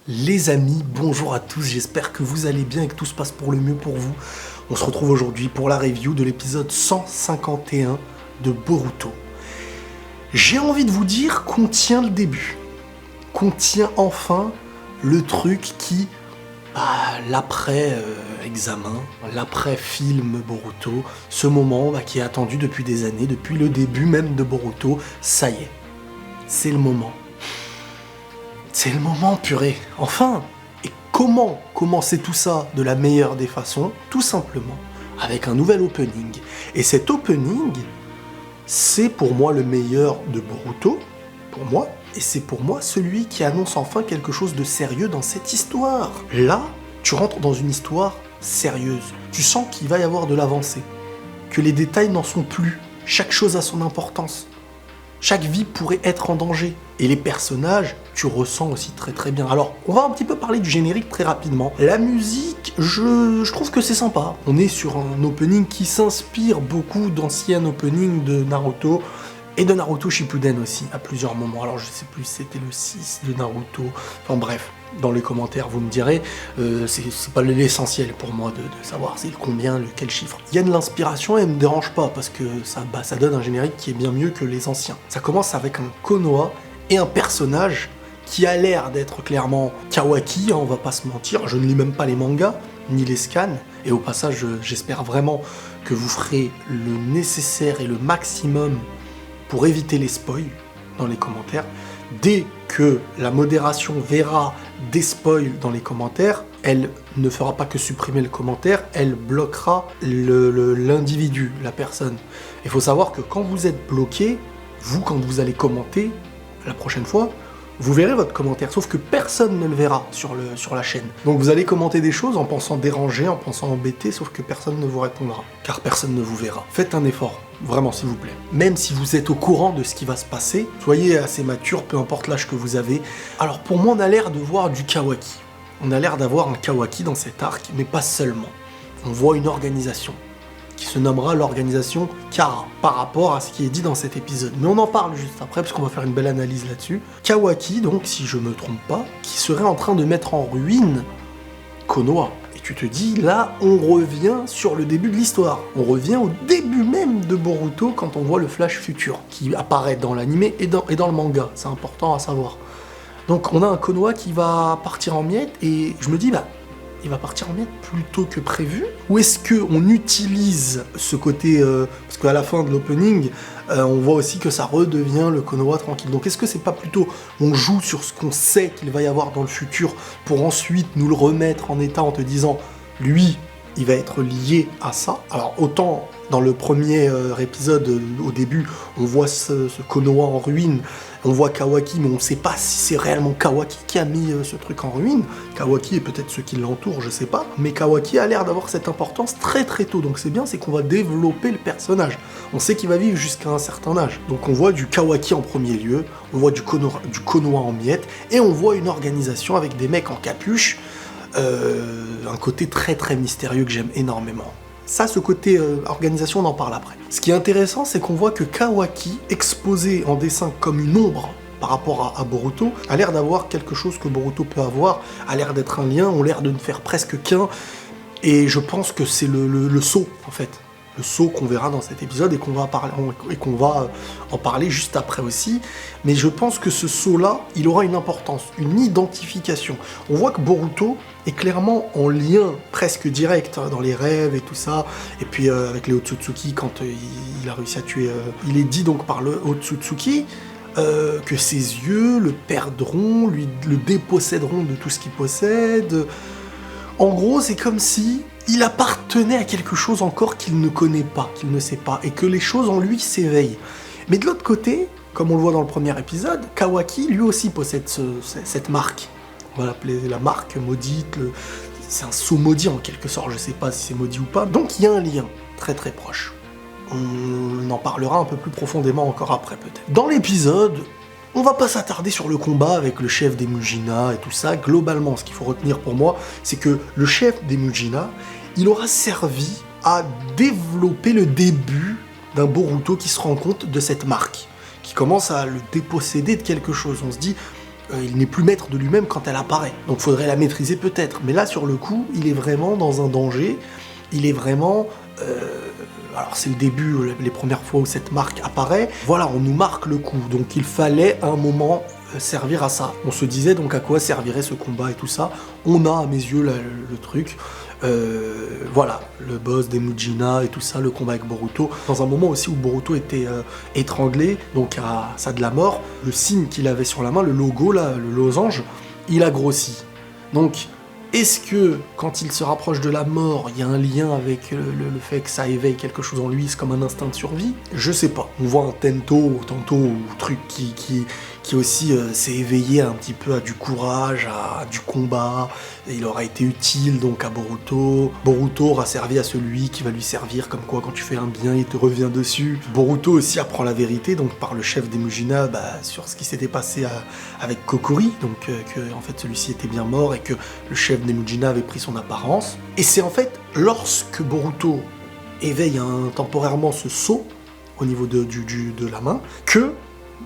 Les amis, bonjour à tous, j'espère que vous allez bien et que tout se passe pour le mieux pour vous. On se retrouve aujourd'hui pour la review de l'épisode 151 de Boruto. J'ai envie de vous dire qu'on tient le début, qu'on tient enfin le truc qui, l'après-examen, l'après-film Boruto, ce moment qui est attendu depuis des années, depuis le début même de Boruto, ça y est, c'est le moment. C'est le moment, purée, enfin. Et comment commencer tout ça de la meilleure des façons? Tout simplement avec un nouvel opening. Et cet opening, c'est pour moi le meilleur de Boruto, pour moi, et c'est pour moi celui qui annonce enfin quelque chose de sérieux dans cette histoire. Là, tu rentres dans une histoire sérieuse. Tu sens qu'il va y avoir de l'avancée, que les détails n'en sont plus. Chaque chose a son importance. Chaque vie pourrait être en danger. Et les personnages, tu ressens aussi très très bien. Alors, on va un petit peu parler du générique très rapidement. La musique, je trouve que c'est sympa. On est sur un opening qui s'inspire beaucoup d'anciens openings de Naruto et de Naruto Shippuden aussi, à plusieurs moments. Alors, je sais plus si c'était le 6 de Naruto. Enfin bref, dans les commentaires, vous me direz. C'est pas l'essentiel pour moi de savoir c'est le combien, quel chiffre. Il y a de l'inspiration et elle me dérange pas parce que ça donne un générique qui est bien mieux que les anciens. Ça commence avec un Konoha et un personnage qui a l'air d'être clairement Kawaki, on va pas se mentir, je ne lis même pas les mangas, ni les scans, et au passage, j'espère vraiment que vous ferez le nécessaire et le maximum pour éviter les spoils dans les commentaires. Dès que la modération verra des spoils dans les commentaires, elle ne fera pas que supprimer le commentaire, elle bloquera l'individu, la personne. Il faut savoir que quand vous êtes bloqué, vous, quand vous allez commenter, la prochaine fois, vous verrez votre commentaire, sauf que personne ne le verra sur la chaîne. Donc vous allez commenter des choses en pensant déranger, en pensant embêter, sauf que personne ne vous répondra, car personne ne vous verra. Faites un effort, vraiment s'il vous plaît. Même si vous êtes au courant de ce qui va se passer, soyez assez mature, peu importe l'âge que vous avez. Alors pour moi, on a l'air de voir du Kawaki. On a l'air d'avoir un Kawaki dans cet arc, mais pas seulement. On voit une organisation qui se nommera l'organisation Kara, par rapport à ce qui est dit dans cet épisode. Mais on en parle juste après, parce qu'on va faire une belle analyse là-dessus. Kawaki, donc, si je me trompe pas, qui serait en train de mettre en ruine Konoha. Et tu te dis, là, on revient sur le début de l'histoire. On revient au début même de Boruto, quand on voit le flash futur, qui apparaît dans l'animé et dans le manga. C'est important à savoir. Donc, on a un Konoha qui va partir en miettes, et je me dis, il va partir en miettes plus tôt que prévu? Ou est-ce qu'on utilise ce côté... parce qu'à la fin de l'opening, on voit aussi que ça redevient le Konoha tranquille. Donc est-ce que c'est pas plutôt on joue sur ce qu'on sait qu'il va y avoir dans le futur pour ensuite nous le remettre en état en te disant, lui, il va être lié à ça? Alors autant dans le premier épisode, au début, on voit ce Konoha en ruine, on voit Kawaki, mais on ne sait pas si c'est réellement Kawaki qui a mis ce truc en ruine. Kawaki et peut-être ceux qui l'entourent, je sais pas. Mais Kawaki a l'air d'avoir cette importance très très tôt. Donc c'est bien, c'est qu'on va développer le personnage. On sait qu'il va vivre jusqu'à un certain âge. Donc on voit du Kawaki en premier lieu, on voit du Konoha en miettes, et on voit une organisation avec des mecs en capuche. Un côté très très mystérieux que j'aime énormément. Ça, ce côté organisation, on en parle après. Ce qui est intéressant, c'est qu'on voit que Kawaki, exposé en dessin comme une ombre par rapport à Boruto, a l'air d'avoir quelque chose que Boruto peut avoir, a l'air d'être un lien, ont l'air de ne faire presque qu'un, et je pense que c'est le sceau, en fait. Le sceau qu'on verra dans cet épisode et qu'on va en parler juste après aussi. Mais je pense que ce sceau-là, il aura une importance, une identification. On voit que Boruto est clairement en lien presque direct dans les rêves et tout ça. Et puis avec les Otsutsuki, quand il a réussi à tuer... il est dit donc par le Otsutsuki que ses yeux le perdront, le déposséderont de tout ce qu'il possède. En gros, c'est comme si il appartenait à quelque chose encore qu'il ne connaît pas, qu'il ne sait pas, et que les choses en lui s'éveillent. Mais de l'autre côté, comme on le voit dans le premier épisode, Kawaki lui aussi possède cette marque. On va l'appeler la marque maudite, c'est un sceau maudit en quelque sorte, je sais pas si c'est maudit ou pas. Donc il y a un lien très très proche. On en parlera un peu plus profondément encore après peut-être. Dans l'épisode, on va pas s'attarder sur le combat avec le chef des Mujina et tout ça. Globalement, ce qu'il faut retenir pour moi, c'est que le chef des Mujina, il aura servi à développer le début d'un Boruto qui se rend compte de cette marque, qui commence à le déposséder de quelque chose. On se dit, il n'est plus maître de lui-même quand elle apparaît. Donc faudrait la maîtriser peut-être. Mais là, sur le coup, il est vraiment dans un danger. Il est vraiment... alors c'est le début, les premières fois où cette marque apparaît. Voilà, on nous marque le coup. Donc il fallait à un moment servir à ça. On se disait donc à quoi servirait ce combat et tout ça. On a à mes yeux le truc. Voilà, le boss des Mujina et tout ça, le combat avec Boruto. Dans un moment aussi où Boruto était étranglé, donc à ça de la mort, le signe qu'il avait sur la main, le logo là, le losange, il a grossi. Donc, est-ce que quand il se rapproche de la mort, il y a un lien avec le fait que ça éveille quelque chose en lui, c'est comme un instinct de survie? Je sais pas. On voit un tantôt truc qui aussi s'est éveillé un petit peu à du courage, à du combat. Et il aura été utile donc à Boruto. Boruto aura servi à celui qui va lui servir, comme quoi quand tu fais un bien, il te revient dessus. Boruto aussi apprend la vérité, donc par le chef des Mujina, sur ce qui s'était passé avec Kokori, donc que en fait celui-ci était bien mort et que le chef des Mujina avait pris son apparence. Et c'est en fait lorsque Boruto éveille temporairement ce sceau au niveau de la main, que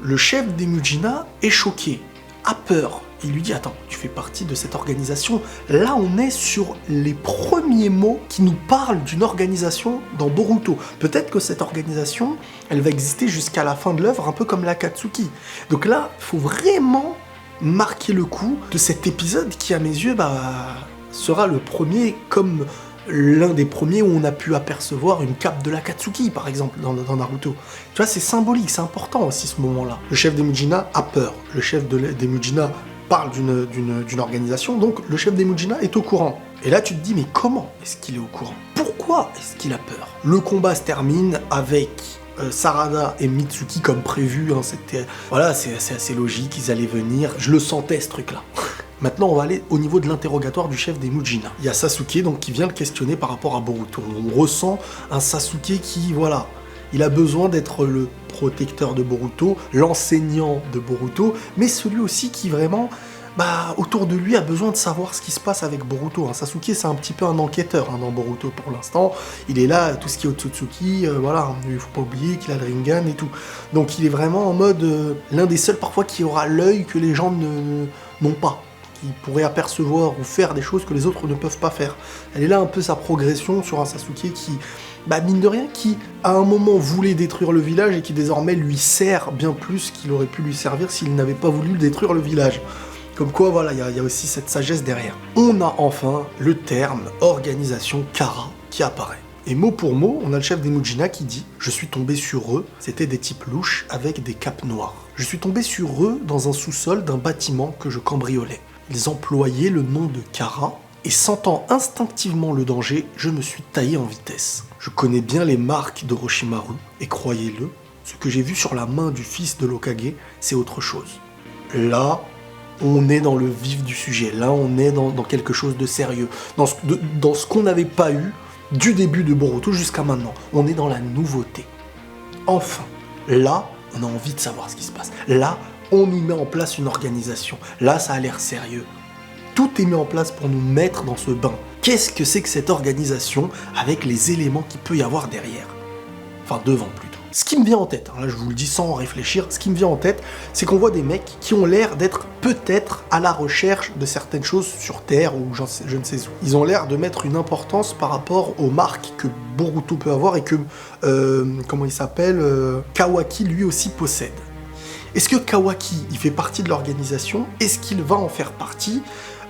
le chef des Mujina est choqué, a peur. Il lui dit « Attends, tu fais partie de cette organisation ?» Là, on est sur les premiers mots qui nous parlent d'une organisation dans Boruto. Peut-être que cette organisation, elle va exister jusqu'à la fin de l'œuvre, un peu comme l'Akatsuki. Donc là, il faut vraiment marquer le coup de cet épisode qui, à mes yeux, sera le premier comme l'un des premiers où on a pu apercevoir une cape de l'Akatsuki, par exemple, dans Naruto. Tu vois, c'est symbolique, c'est important aussi ce moment-là. Le chef des Mujina a peur. Le chef des Mujina parle d'une organisation, donc le chef des Mujina est au courant. Et là, tu te dis, mais comment est-ce qu'il est au courant? Pourquoi est-ce qu'il a peur? Le combat se termine avec Sarada et Mitsuki comme prévu. C'était, voilà, c'est assez logique, ils allaient venir. Je le sentais, ce truc-là. Maintenant, on va aller au niveau de l'interrogatoire du chef des Mujina. Il y a Sasuke donc, qui vient le questionner par rapport à Boruto. On ressent un Sasuke qui, voilà, il a besoin d'être le protecteur de Boruto, l'enseignant de Boruto, mais celui aussi qui vraiment, autour de lui, a besoin de savoir ce qui se passe avec Boruto. Sasuke, c'est un petit peu un enquêteur dans Boruto pour l'instant. Il est là, tout ce qui est Otsutsuki, voilà, il faut pas oublier qu'il a le Rinnegan et tout. Donc il est vraiment en mode, l'un des seuls parfois qui aura l'œil que les gens n'ont pas, qui pourrait apercevoir ou faire des choses que les autres ne peuvent pas faire. Elle est là un peu sa progression sur un Sasuke qui, mine de rien, qui à un moment voulait détruire le village et qui désormais lui sert bien plus qu'il aurait pu lui servir s'il n'avait pas voulu détruire le village. Comme quoi, voilà, il y a aussi cette sagesse derrière. On a enfin le terme organisation Kara qui apparaît. Et mot pour mot, on a le chef des Mujina qui dit « Je suis tombé sur eux, c'était des types louches avec des capes noires. Je suis tombé sur eux dans un sous-sol d'un bâtiment que je cambriolais. Ils employaient le nom de Kara, et sentant instinctivement le danger, je me suis taillé en vitesse. Je connais bien les marques d'Orochimaru, et croyez-le, ce que j'ai vu sur la main du fils de l'Hokage, c'est autre chose. Là, on est dans le vif du sujet, là on est dans quelque chose de sérieux, dans ce qu'on n'avait pas eu du début de Boruto jusqu'à maintenant. On est dans la nouveauté. Enfin, là, on a envie de savoir ce qui se passe. Là, on nous met en place une organisation. Là, ça a l'air sérieux. Tout est mis en place pour nous mettre dans ce bain. Qu'est-ce que c'est que cette organisation avec les éléments qu'il peut y avoir derrière? Enfin, devant plutôt. Ce qui me vient en tête, là je vous le dis sans réfléchir, ce qui me vient en tête, c'est qu'on voit des mecs qui ont l'air d'être peut-être à la recherche de certaines choses sur Terre ou je ne sais où. Ils ont l'air de mettre une importance par rapport aux marques que Boruto peut avoir et que, comment il s'appelle, Kawaki lui aussi possède. Est-ce que Kawaki, il fait partie de l'organisation? Est-ce qu'il va en faire partie?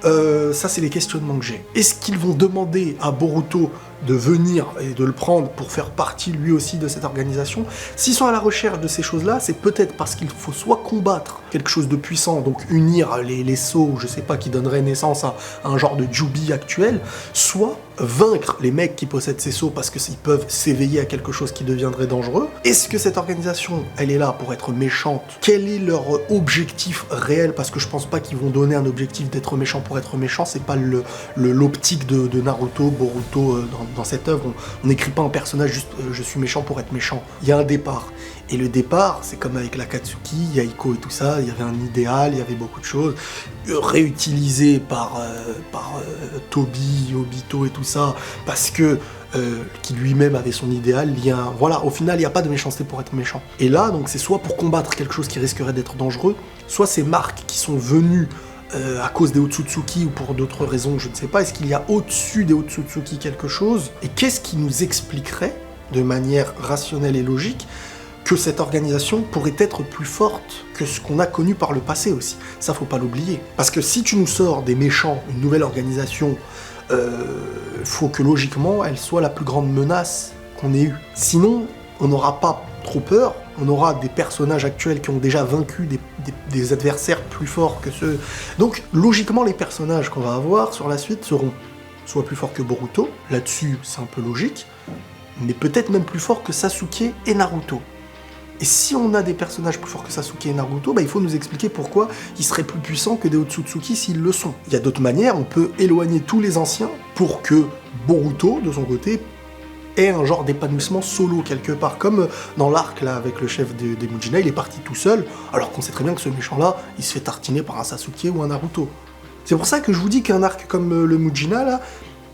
Ça, c'est les questionnements que j'ai. Est-ce qu'ils vont demander à Boruto de venir et de le prendre pour faire partie lui aussi de cette organisation? S'ils sont à la recherche de ces choses-là, c'est peut-être parce qu'il faut soit combattre quelque chose de puissant, donc unir les sceaux, je sais pas, qui donneraient naissance à un genre de Jubi actuel, soit vaincre les mecs qui possèdent ces sceaux parce qu'ils peuvent s'éveiller à quelque chose qui deviendrait dangereux. Est-ce que cette organisation, elle est là pour être méchante? Quel est leur objectif réel? Parce que je pense pas qu'ils vont donner un objectif d'être méchant pour être méchant, c'est pas l'optique de Naruto, Boruto dans cette œuvre. On n'écrit pas un personnage juste je suis méchant pour être méchant. Il y a un départ. Et le départ, c'est comme avec l'Akatsuki, Yaiko et tout ça, il y avait un idéal, il y avait beaucoup de choses, réutilisées par Toby, Obito et tout ça, parce que qui lui-même avait son idéal, voilà, au final, il n'y a pas de méchanceté pour être méchant. Et là, donc, c'est soit pour combattre quelque chose qui risquerait d'être dangereux, soit ces marques qui sont venues à cause des Otsutsuki ou pour d'autres raisons, je ne sais pas, est-ce qu'il y a au-dessus des Otsutsuki quelque chose? Et qu'est-ce qui nous expliquerait, de manière rationnelle et logique, que cette organisation pourrait être plus forte que ce qu'on a connu par le passé aussi. Ça, faut pas l'oublier. Parce que si tu nous sors des méchants, une nouvelle organisation, faut que logiquement, elle soit la plus grande menace qu'on ait eue. Sinon, on n'aura pas trop peur, on aura des personnages actuels qui ont déjà vaincu des adversaires plus forts que ceux... Donc, logiquement, les personnages qu'on va avoir sur la suite seront soit plus forts que Boruto, là-dessus, c'est un peu logique, mais peut-être même plus forts que Sasuke et Naruto. Et si on a des personnages plus forts que Sasuke et Naruto, il faut nous expliquer pourquoi ils seraient plus puissants que des Otsutsuki s'ils le sont. Il y a d'autres manières, on peut éloigner tous les anciens pour que Boruto, de son côté, ait un genre d'épanouissement solo quelque part. Comme dans l'arc là avec le chef des Mujina, il est parti tout seul, alors qu'on sait très bien que ce méchant-là, il se fait tartiner par un Sasuke ou un Naruto. C'est pour ça que je vous dis qu'un arc comme le Mujina, là,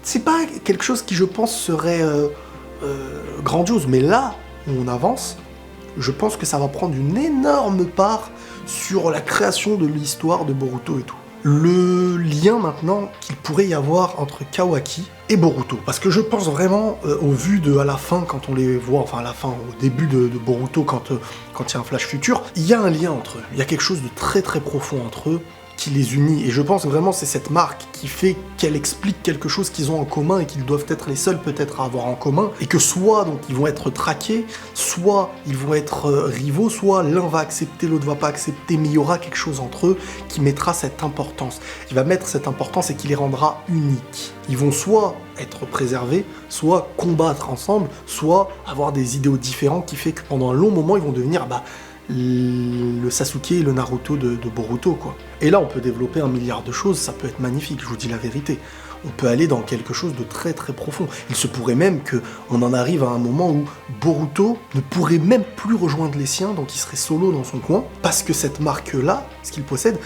c'est pas quelque chose qui, je pense, serait grandiose. Mais là où on avance, je pense que ça va prendre une énorme part sur la création de l'histoire de Boruto et tout. Le lien maintenant qu'il pourrait y avoir entre Kawaki et Boruto. Parce que je pense vraiment, au vu de à la fin, quand on les voit, enfin à la fin, au début de Boruto, quand il y a un flash futur, il y a un lien entre eux. Il y a quelque chose de très très profond entre eux qui les unit. Et je pense vraiment c'est cette marque qui fait qu'elle explique quelque chose qu'ils ont en commun et qu'ils doivent être les seuls peut-être à avoir en commun. Et que soit donc ils vont être traqués, soit ils vont être rivaux, soit l'un va accepter, l'autre va pas accepter, mais il y aura quelque chose entre eux qui mettra cette importance. Qui va mettre cette importance et qui les rendra uniques. Ils vont soit être préservés, soit combattre ensemble, soit avoir des idéaux différents qui fait que pendant un long moment ils vont devenir le Sasuke et le Naruto de Boruto, quoi. Et là, on peut développer un milliard de choses, ça peut être magnifique, je vous dis la vérité. On peut aller dans quelque chose de très très profond. Il se pourrait même qu'on en arrive à un moment où Boruto ne pourrait même plus rejoindre les siens, donc il serait solo dans son coin, parce que cette marque-là, ce qu'il possède,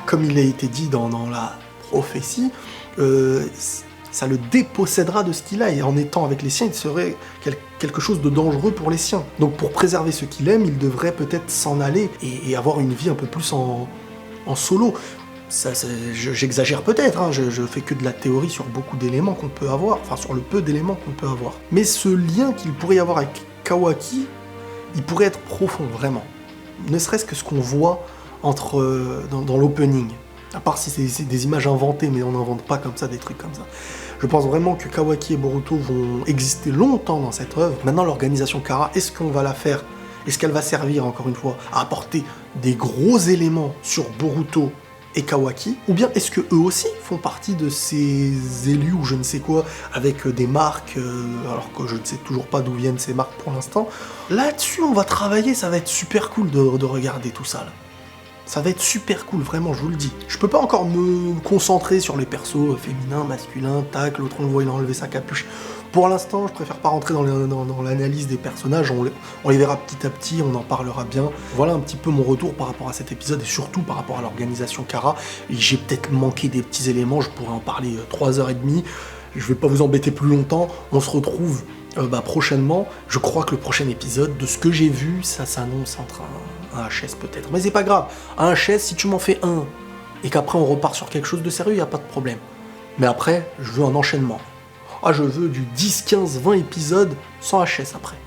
comme il a été dit dans la prophétie, ça le dépossédera de ce qu'il a, et en étant avec les siens, il serait quelque chose de dangereux pour les siens. Donc pour préserver ce qu'il aime, il devrait peut-être s'en aller et avoir une vie un peu plus en solo. J'exagère peut-être, hein, je fais que de la théorie sur beaucoup d'éléments qu'on peut avoir, enfin sur le peu d'éléments qu'on peut avoir. Mais ce lien qu'il pourrait y avoir avec Kawaki, il pourrait être profond, vraiment. Ne serait-ce que ce qu'on voit dans l'opening. À part si c'est des images inventées, mais on n'invente pas comme ça des trucs comme ça. Je pense vraiment que Kawaki et Boruto vont exister longtemps dans cette œuvre. Maintenant, l'organisation Kara, est-ce qu'on va la faire? Est-ce qu'elle va servir, encore une fois, à apporter des gros éléments sur Boruto et Kawaki? Ou bien est-ce que eux aussi font partie de ces élus ou je ne sais quoi, avec des marques, alors que je ne sais toujours pas d'où viennent ces marques pour l'instant? Là-dessus, on va travailler, ça va être super cool de regarder tout ça, là. Ça va être super cool, vraiment, je vous le dis. Je peux pas encore me concentrer sur les persos féminins, masculins, tac, l'autre on le voit, il a enlevé sa capuche. Pour l'instant, je préfère pas rentrer dans l'analyse des personnages, on les verra petit à petit, on en parlera bien. Voilà un petit peu mon retour par rapport à cet épisode et surtout par rapport à l'organisation Kara. J'ai peut-être manqué des petits éléments, je pourrais en parler 3h30. Je vais pas vous embêter plus longtemps, on se retrouve prochainement. Je crois que le prochain épisode, de ce que j'ai vu, ça s'annonce entre un HS peut-être. Mais c'est pas grave, un HS, si tu m'en fais un, et qu'après on repart sur quelque chose de sérieux, y a pas de problème. Mais après, je veux un enchaînement. Je veux du 10, 15, 20 épisodes sans HS après.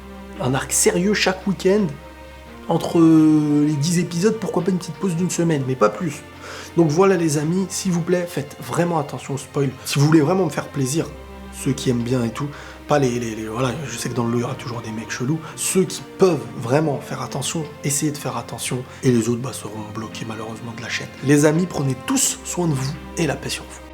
Un arc sérieux chaque week-end, entre les 10 épisodes, pourquoi pas une petite pause d'une semaine, mais pas plus. Donc voilà les amis, s'il vous plaît, faites vraiment attention au spoil. Si vous voulez vraiment me faire plaisir, ceux qui aiment bien et tout, pas voilà, je sais que dans le lot, il y aura toujours des mecs chelous. Ceux qui peuvent vraiment faire attention, essayez de faire attention. Et les autres seront bloqués malheureusement de la chaîne. Les amis, prenez tous soin de vous et la paix sur vous.